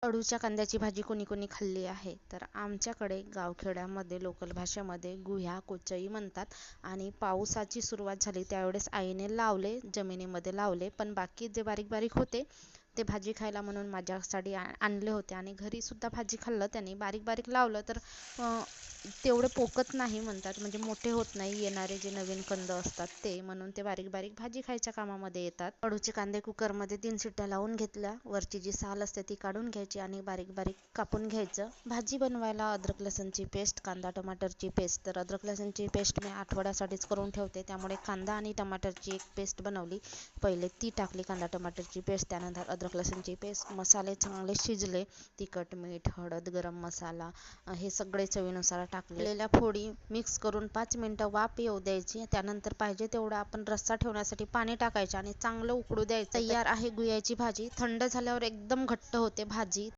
अळूच्या कांद्याची भाजी कोणी कोणी खाल्ली आहे? तर आमच्याकडे गावखेड्यामध्ये लोकल भाषेमध्ये गुह्या कोचई म्हणतात. आणि पावसाची सुरुवात झाली त्यावेळेस आईने लावले, जमिनीमध्ये लावले. पण बाकी जे बारीक बारीक होते ते भाजी खायला म्हणून माझ्यासाठी आणले होते. आणि घरी सुद्धा भाजी खाल्लं त्यांनी. बारीक बारीक लावलं तर तेवढे पोकत नाही म्हणतात, म्हणजे मोठे होत नाही येणारे जे नवीन कंद असतात ते, म्हणून ते बारीक बारीक भाजी खायच्या कामामध्ये येतात. अळूचे कांदे कुकरमध्ये 3 शिट्ट्या लावून घेतल्या. वरची जी साल असते ती काढून घ्यायची आणि बारीक बारीक कापून घ्यायचं. भाजी बनवायला अद्रक लसणची पेस्ट, कांदा टमाटरची पेस्ट. तर अद्रक लसणची पेस्ट मी आठवड्यासाठीच करून ठेवते, त्यामुळे कांदा आणि टमाटरची एक पेस्ट बनवली. पहिले ती टाकली कांदा टमाटरची पेस्ट, त्यानंतर अद्रक लसणची पेस्ट. मसाले चांगले शिजले. तिखट, मीठ, हळद, गरम मसाला हे सगळे चवीनुसार टाकलेल्या फोडी मिक्स करून 5 मिनिटं वाफ येऊ द्यायची. त्यानंतर पाहिजे तेवढा आपण रस्सा ठेवण्यासाठी पाणी टाकायचे आणि चांगलं उकडू द्यायचं. तयार आहे गुह्याची भाजी. थंड झाल्यावर एकदम घट्ट होते भाजी.